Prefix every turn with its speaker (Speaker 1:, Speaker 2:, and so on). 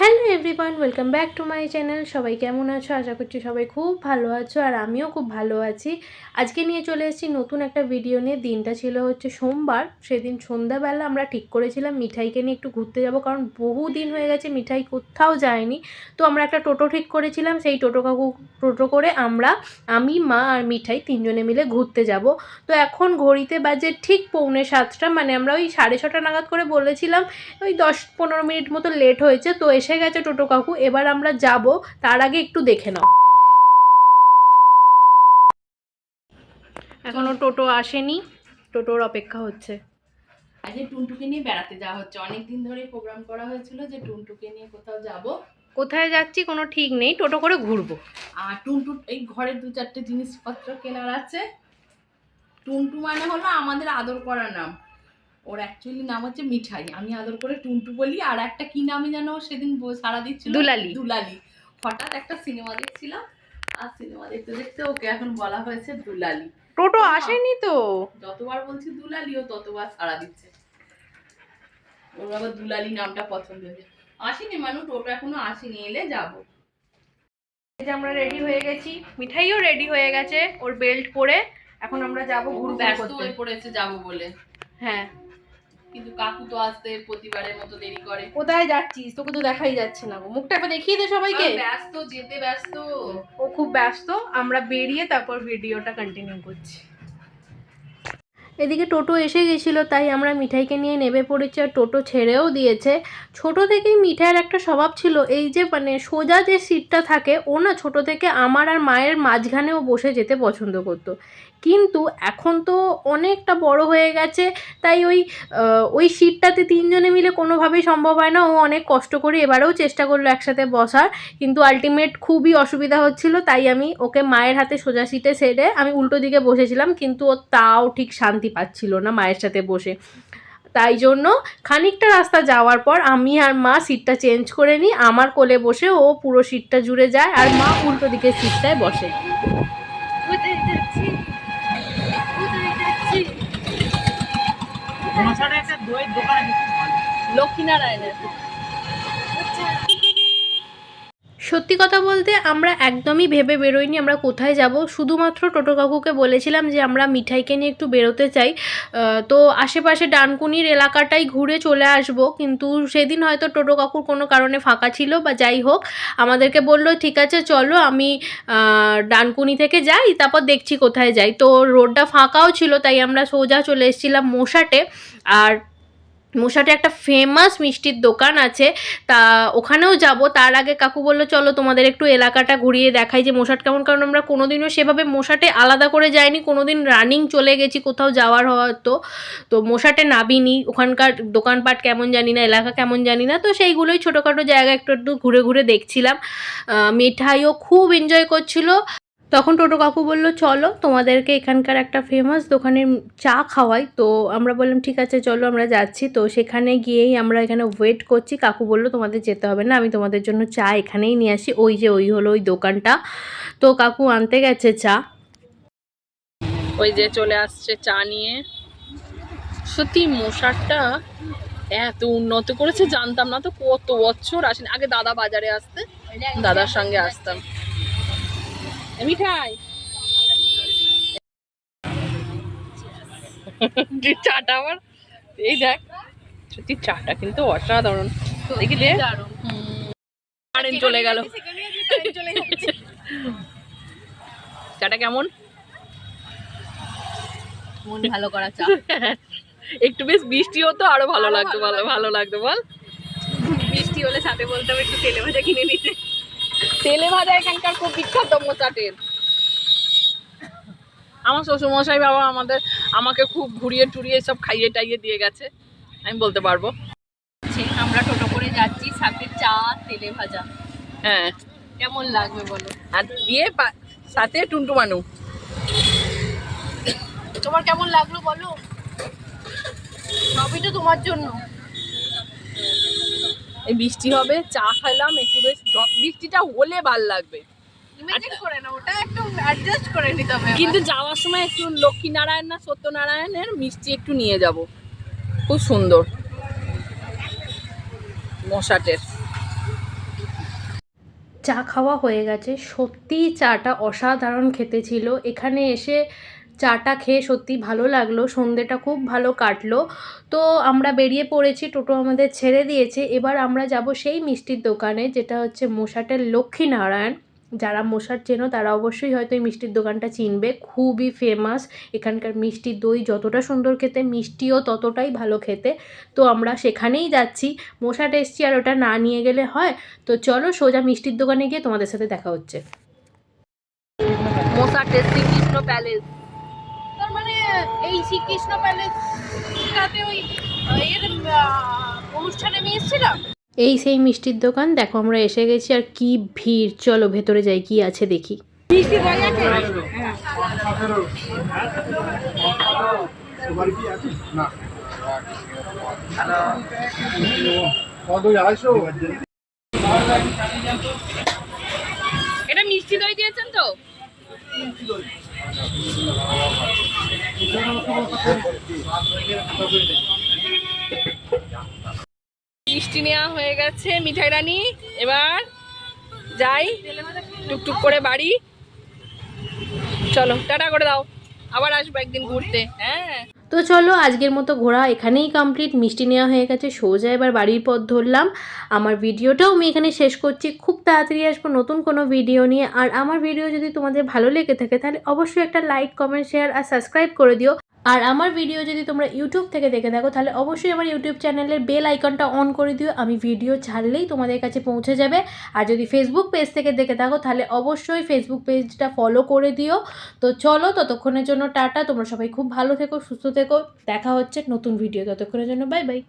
Speaker 1: Hello everyone, welcome back to my channel. সবাই কেমন আছো? আশা করছি সবাই খুব ভালো আছো, আর আমিও খুব ভালো আছি। আজকে নিয়ে চলে এসেছি নতুন একটা ভিডিও নিয়ে। দিনটা ছিল হচ্ছে সোমবার। সেদিন সন্ধ্যাবেলা আমরা ঠিক করেছিলাম মিঠাইকে নিয়ে একটু ঘুরতে যাব, কারণ বহু দিন হয়ে গেছে মিঠাই কোথাও যায়নি। তো আমরা একটা টোটো ঠিক করেছিলাম, সেই টোটো করে আমি, মা আর মিঠাই তিনজনে মিলে ঘুরতে যাব। তো এখন ঘড়িতে বাজে ঠিক 6:45, মানে আমরা ওই 6:30 নাগাদ করে বলেছিলাম, ওই 10-15 মিনিট মতো লেট হয়েছে। তো এসে গেছে টোটো কাকু, এবার আমরা যাব। তার আগে একটু দেখে নাও, এখনো টোটো আসেনি, টোটোর অপেক্ষা হচ্ছে।
Speaker 2: আজকে টুনটুকে নিয়ে বেড়াতে যাওয়া হচ্ছে। অনেকদিন ধরে প্রোগ্রাম করা হয়েছিল যে টুনটুকে নিয়ে কোথাও যাব।
Speaker 1: কোথায় যাচ্ছি কোনো ঠিক নেই, টোটো করে ঘুরবো।
Speaker 2: আর টুনটু এই ঘরে 2-4টে জিনিসপত্র কেনার আছে। টুনটু মানে হলো আমাদের আদর করা নাম। ওর অ্যাকচুয়ালি নাম হচ্ছে মিঠাই, আমি আদর করে টুনটু বলি। আর একটা কি নামে যেন সেদিন সারা দিচ্ছিল,
Speaker 1: দুলালি।
Speaker 2: দুলালি। হঠাৎ একটা সিনেমা দেখছিলাম, আর সিনেমা দেখতে দেখতে ওকে এখন বলা হয়েছে দুলালি।
Speaker 1: টোটো আসেনি তো,
Speaker 2: যতবার বলছি দুলালি ও ততবার সারা দিচ্ছে। ওর আবার দুলালি নামটা পছন্দ হয়েছে। আসেনি মানুষ, টোটো এখনো আসেনি, এলে যাবো।
Speaker 1: এই যে আমরা রেডি হয়ে গেছি, মিঠাইও রেডি হয়ে গেছে ওর বেল্ট পরে। এখন আমরা যাব ঘুরতে।
Speaker 2: ব্যস্ত হয়ে পড়েছে যাবো বলে।
Speaker 1: হ্যাঁ,
Speaker 2: কিন্তু কাকু তো আসতে প্রতিবারের মতো দেরি করে।
Speaker 1: কোথায় যাচ্ছিস? তোকে তো দেখাই যাচ্ছে না গো, মুখটা একবার দেখিয়ে দে সবাইকে।
Speaker 2: ব্যস্ত, যেতে ব্যস্ত।
Speaker 1: ও খুব ব্যস্ত। আমরা বেরিয়ে তারপর ভিডিওটা কন্টিনিউ করছি। এদিকে টোটো এসে গেছিলো, তাই আমরা মিঠাইকে নিয়ে নেমে পড়েছি, আর টোটো ছেড়েও দিয়েছে। ছোট থেকেই মিঠাইয়ের একটা স্বভাব ছিল, এই যে মানে সোজা যে সিটটা থাকে, ও না ছোট থেকে আমার আর মায়ের মাঝখানেও বসে যেতে পছন্দ করতো। কিন্তু এখন তো অনেকটা বড় হয়ে গেছে, তাই ওই সিটটাতে তিনজনে মিলে কোনোভাবেই সম্ভব হয় না। ও অনেক কষ্ট করে এবারেও চেষ্টা করলো একসাথে বসার, কিন্তু আলটিমেট খুবই অসুবিধা হচ্ছিল। তাই আমি ওকে মায়ের হাতে সোজা সিটে সেরে আমি উল্টো দিকে বসেছিলাম, কিন্তু ও তাও ঠিক শান্তি পাচ্ছিল না মায়ের সাথে বসে। তাই জন্য খানিকটা রাস্তা যাওয়ার পর আমি আর মা সিটটা চেঞ্জ করে নিই। আমার কোলে বসে ও পুরো সিটটা জুড়ে যায়, আর মা উল্টো দিকের সিটটায় বসে। লক্ষ্মীনারায়ণের। সত্যি কথা বলতে আমরা একদমই ভেবে বেরোইনি আমরা কোথায় যাব। শুধুমাত্র টোটো কাকুকে বলেছিলাম যে আমরা মিঠাইকে নিয়ে একটু বেরোতে চাই, তো আশেপাশে ডানকুনির এলাকাটাই ঘুরে চলে আসব। কিন্তু সেদিন হয়তো টোটো কাকুর কোনো কারণে ফাঁকা ছিল বা যাই হোক, আমাদেরকে বললো ঠিক আছে চলো, আমি ডানকুনি থেকে যাই, তারপর দেখছি কোথায় যাই। তো রোডটা ফাঁকাও ছিল, তাই আমরা সোজা চলে এসেছিলাম মোসাটে। আর মোসাটে একটা ফেমাস মিষ্টির দোকান আছে, তা ওখানেও যাব। তার আগে কাকু বললো চলো তোমাদের একটু এলাকাটা ঘুরিয়ে দেখাই যে মোসাট কেমন, কারণ আমরা কোনোদিনও সেভাবে মোসাটে আলাদা করে যাইনি, কোনোদিন রানিং চলে গেছি কোথাও যাওয়ার হয়তো, তো মোসাটে নামিনি। ওখানকার দোকানপাট কেমন জানি না, এলাকা কেমন জানি না, তো সেইগুলোই ছোটোখাটো জায়গা একটু একটু ঘুরে ঘুরে দেখছিলাম। মিঠাইও খুব এনজয় করছিল। তখন টোটো কাকু বললো চলো তোমাদেরকে এখানকার একটা ফেমাস দোকানের চা খাওয়াই। তো আমরা বললাম ঠিক আছে চলো আমরা যাচ্ছি। তো সেখানে গিয়েই আমরা এখানে ওয়েট করছি। কাকু বললো তোমাদের যেতে হবে না, আমি তোমাদের জন্য চা এখানেই নিয়ে আসি। ওই হলো ওই দোকানটা। তো কাকু আনতে গেছে চা।
Speaker 2: ওই যে চলে আসছে চা নিয়ে। সত্যি মোসারটা এত উন্নত করেছে জানতাম না তো, কত বছর আসেনি। আগে দাদা বাজারে আসতে, দাদার সঙ্গে আসতাম। মিঠাই চাটা আমার, এই দেখ, সত্যি চাটা কিন্তু অসাধারণ। দেখি দে, কারেন্ট চলে গেল। চাটা কেমন?
Speaker 1: মন ভালো করা চা।
Speaker 2: একটু বেশ বৃষ্টি হতো আরো ভালো লাগতো, ভালো লাগতো বল।
Speaker 1: বৃষ্টি হলে সাথে বলতে হবে একটু তেলে ভাজা কিনে নিতে।
Speaker 2: তেলে ভাজা এখানকার খুব বিখ্যাত মোচাটের। আমার শ্বশুরমশাই বাবা আমাকে খুব ঘুরিয়ে টুরিয়ে সব খাইয়ে টাইয়ে দিয়ে গেছে, আমি বলতে পারবো।
Speaker 1: আমরা টোটো করে যাচ্ছি, সাথে চা তেলে ভাজা।
Speaker 2: হ্যাঁ,
Speaker 1: কেমন লাগবে বলো?
Speaker 2: আর দিয়ে সাথে টুনটু মানু।
Speaker 1: তোমার কেমন লাগলো বলো? সবই তো তোমার জন্য।
Speaker 2: এই বৃষ্টি হবে, চা খেলাম একটু, বেশ বৃষ্টিটা হলে ভাল লাগবে।
Speaker 1: ইমেজিন করে না, ওটা একটু অ্যাডজাস্ট করে নিতে হবে।
Speaker 2: কিন্তু যাওয়ার সময় একটু লক্ষ্মীনারায়ণ না সত্যনারায়ণের মিষ্টি একটু নিয়ে যাব, খুব সুন্দর মোসাটের।
Speaker 1: চা খাওয়া হয়ে গেছে। সত্যিই চাটা অসাধারণ খেতে ছিল। এখানে এসে চাটা খেয়ে সত্যি ভালো লাগলো, সন্ধ্যেটা খুব ভালো কাটলো। তো আমরা বেরিয়ে পড়েছি, টোটো আমাদের ছেড়ে দিয়েছে। এবার আমরা যাব সেই মিষ্টির দোকানে, যেটা হচ্ছে মোসাটের লক্ষ্মীনারায়ণ। যারা মোসাট চেনো তারা অবশ্যই হয়তো এই মিষ্টির দোকানটা চিনবে, খুবই ফেমাস। এখানকার মিষ্টির দই যতটা সুন্দর খেতে, মিষ্টিও ততটাই ভালো খেতে। তো আমরা সেখানেই যাচ্ছি। মোসাট এসছি আর ওটা না নিয়ে গেলে হয়। তো চলো সোজা মিষ্টির দোকানে গিয়ে তোমাদের সাথে দেখা হচ্ছে।
Speaker 2: মোসাটের শ্রীকৃষ্ণ প্যালেস।
Speaker 1: তার মানে এই শ্রীকৃষ্ণ প্যালেসটাতে ওই এর অনুষ্ঠানে আমি এসেছিলাম। এই সেই মিষ্টির দোকান। দেখো আমরা এসে গেছি আর কি ভিড়। চলো ভেতরে যাই, কি আছে দেখি।
Speaker 2: মিষ্টি দই আছে? এটা মিষ্টি দই দিয়েছেন তো? মিষ্টি নেওয়া হয়ে গেছে, মিঠাই রানী। এবার যাই টুকটুক করে বাড়ি। চলো টাটা করে দাও, আবার আসবো একদিন ঘুরতে। হ্যাঁ
Speaker 1: তো চলো আজকের মতো ঘোরা এখানেই কমপ্লিট। মিষ্টি নেওয়া হয়ে গেছে, সোজা এবার বাড়ির পথ ধরলাম। আমার ভিডিওটাও আমি এখানে শেষ করছি। খুব তাড়াতাড়ি আসবো নতুন কোনো ভিডিও নিয়ে। আর আমার ভিডিও যদি তোমাদের ভালো লেগে থাকে তাহলে অবশ্যই একটা লাইক, কমেন্ট, শেয়ার আর সাবস্ক্রাইব করে দিও। আর আমার ভিডিও যদি তোমরা ইউটিউব থেকে দেখে থাকো তাহলে অবশ্যই আমার ইউটিউব চ্যানেলের বেল আইকনটা অন করে দিও। আমি ভিডিও ছাড়লেই তোমাদের কাছে পৌঁছে যাবে। আর যদি ফেসবুক পেজ থেকে দেখে থাকো তাহলে অবশ্যই ফেসবুক পেজটা ফলো করে দিও। তো চলো ততক্ষণের জন্য টাটা। তোমরা সবাই খুব ভালো থেকো, সুস্থ থেকো। দেখা হচ্ছে নতুন ভিডিও। ততক্ষণের জন্য বাই বাই।